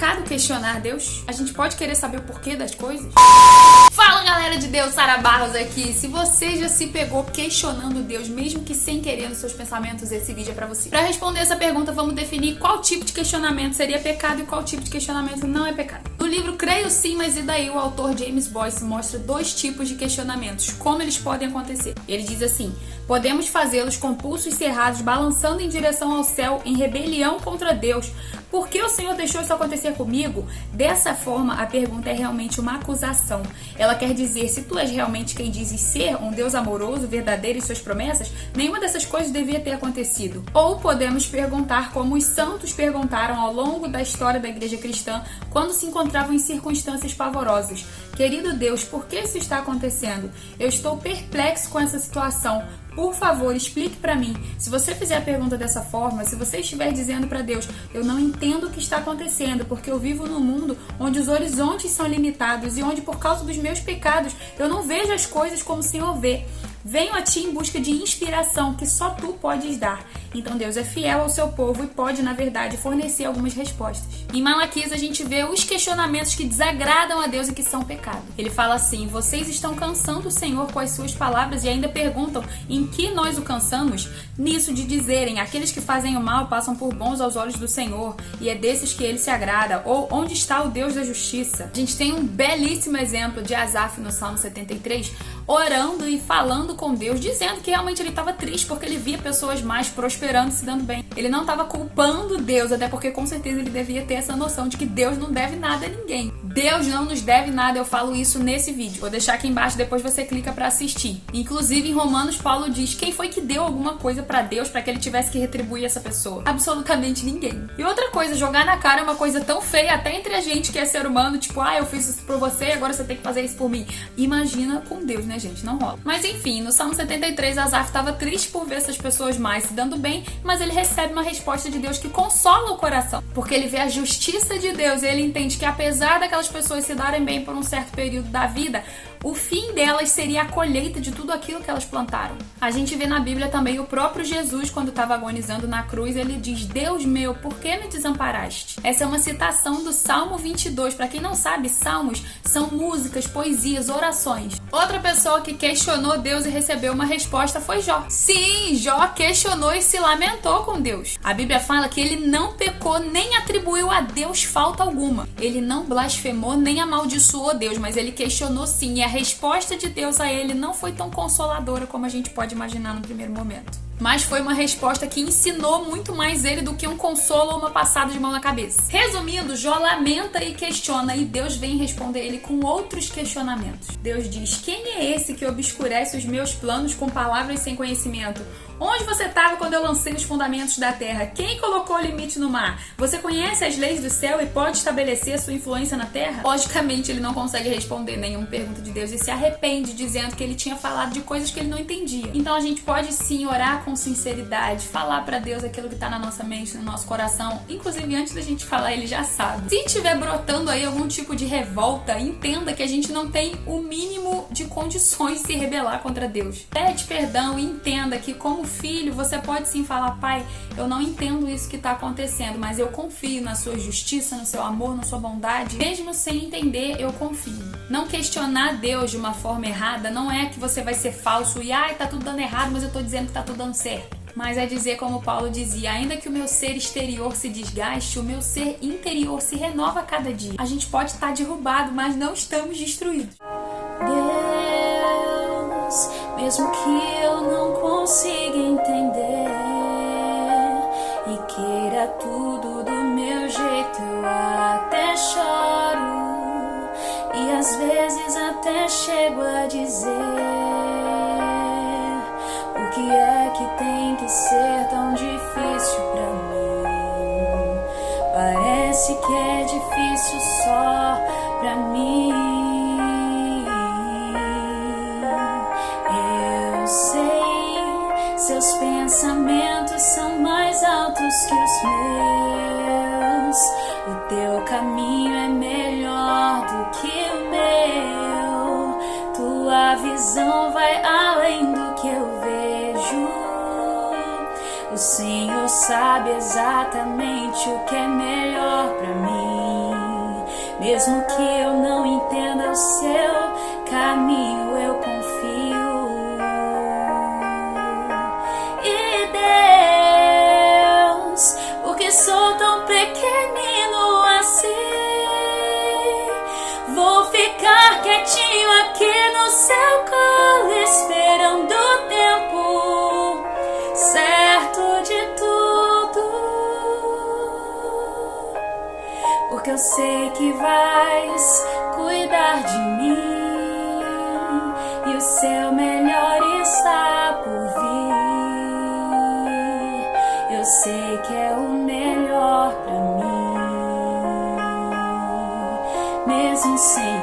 pecado questionar Deus? A gente pode querer saber o porquê das coisas? Fala, galera de Deus, Sara Barros aqui. Se você já se pegou questionando Deus, mesmo que sem querer nos seus pensamentos, esse vídeo é pra você. Pra responder essa pergunta, vamos definir qual tipo de questionamento seria pecado e qual tipo de questionamento não é pecado. No livro Creio Sim, Mas E Daí, o autor James Boyce mostra dois tipos de questionamentos, como eles podem acontecer. Ele diz assim: podemos fazê-los com pulsos cerrados, balançando em direção ao céu, em rebelião contra Deus. Por que o Senhor deixou isso acontecer comigo? Dessa forma, a pergunta é realmente uma acusação. Ela quer dizer, se tu és realmente quem dizes ser, um Deus amoroso, verdadeiro em suas promessas, nenhuma dessas coisas devia ter acontecido. Ou podemos perguntar como os santos perguntaram ao longo da história da igreja cristã, quando se encontravam em circunstâncias pavorosas: querido Deus, por que isso está acontecendo? Eu estou perplexo com essa situação. Por favor, explique pra mim. Se você fizer a pergunta dessa forma, se você estiver dizendo pra Deus, eu não entendo o que está acontecendo, porque eu vivo num mundo onde os horizontes são limitados e onde, por causa dos meus pecados, eu não vejo as coisas como o Senhor vê. Venho a ti em busca de inspiração que só tu podes dar. Então Deus é fiel ao seu povo e pode, na verdade, fornecer algumas respostas. Em Malaquias a gente vê os questionamentos que desagradam a Deus e que são pecado. Ele fala assim: vocês estão cansando o Senhor com as suas palavras e ainda perguntam em que nós o cansamos? Nisso de dizerem, aqueles que fazem o mal passam por bons aos olhos do Senhor e é desses que ele se agrada. Ou onde está o Deus da justiça? A gente tem um belíssimo exemplo de Asaf no Salmo 73, orando e falando com Deus, dizendo que realmente ele estava triste porque ele via pessoas mais prosperando e se dando bem. Ele não estava culpando Deus, até porque com certeza ele devia ter essa noção de que Deus não deve nada a ninguém. Deus não nos deve nada, eu falo isso nesse vídeo. Vou deixar aqui embaixo, depois você clica pra assistir. Inclusive em Romanos, Paulo diz: quem foi que deu alguma coisa pra Deus pra que ele tivesse que retribuir essa pessoa? Absolutamente ninguém. E outra coisa, jogar na cara é uma coisa tão feia até entre a gente que é ser humano, tipo, eu fiz isso por você, agora você tem que fazer isso por mim. Imagina com Deus, né, gente? Não rola. Mas enfim, no Salmo 73, Asaf estava triste por ver essas pessoas mais se dando bem, mas ele recebe uma resposta de Deus que consola o coração, porque ele vê a justiça de Deus e ele entende que apesar daquelas pessoas se darem bem por um certo período da vida, o fim delas seria a colheita de tudo aquilo que elas plantaram. A gente vê na Bíblia também o próprio Jesus, quando estava agonizando na cruz, ele diz: Deus meu, por que me desamparaste? Essa é uma citação do Salmo 22. Para quem não sabe, salmos são músicas, poesias, orações. Outra pessoa que questionou Deus e recebeu uma resposta foi Jó. Sim, Jó questionou e se lamentou com Deus. A Bíblia fala que ele não pecou nem atribuiu a Deus falta alguma. Ele não blasfemou nem amaldiçoou Deus, mas ele questionou sim, e a resposta de Deus a ele não foi tão consoladora como a gente pode imaginar no primeiro momento. Mas foi uma resposta que ensinou muito mais ele do que um consolo ou uma passada de mão na cabeça. Resumindo, Jó lamenta e questiona, e Deus vem responder ele com outros questionamentos. Deus diz: quem é esse que obscurece os meus planos com palavras sem conhecimento? Onde você estava quando eu lancei os fundamentos da terra? Quem colocou o limite no mar? Você conhece as leis do céu e pode estabelecer sua influência na terra? Logicamente, ele não consegue responder nenhuma pergunta de Deus e se arrepende, dizendo que ele tinha falado de coisas que ele não entendia. Então a gente pode sim orar com sinceridade, falar pra Deus aquilo que tá na nossa mente, no nosso coração. Inclusive, antes da gente falar, ele já sabe. Se tiver brotando aí algum tipo de revolta, entenda que a gente não tem o mínimo de condições de se rebelar contra Deus. Pede perdão e entenda que, como filho, você pode sim falar: pai, eu não entendo isso que está acontecendo, mas eu confio na sua justiça, no seu amor, na sua bondade. Mesmo sem entender, eu confio. Não questionar Deus de uma forma errada não é que você vai ser falso e tá tudo dando errado, mas eu tô dizendo que tá tudo dando certo. Mas é dizer como Paulo dizia: ainda que o meu ser exterior se desgaste, o meu ser interior se renova a cada dia. A gente pode estar derrubado, mas não estamos destruídos. Deus, mesmo que eu não consiga entender e queira tudo do meu jeito, eu até choro e às vezes até chego a dizer: por que é que tem que ser tão difícil pra mim? Parece que é difícil só pra mim. Eu sei, seus pensamentos são mais altos que os meus. O teu caminho é melhor do que o meu. Tua visão vai além do que eu vejo. O Senhor sabe exatamente o que é melhor pra mim. Mesmo que eu não entenda o seu caminho, eu confio. E Deus, porque sou tão pequenino assim, vou ficar quietinho aqui no seu colo, esperando o tempo certo de tudo, porque eu sei que vais cuidar de mim e o seu melhor está por vir. Eu sei que é o melhor pra mim, mesmo sem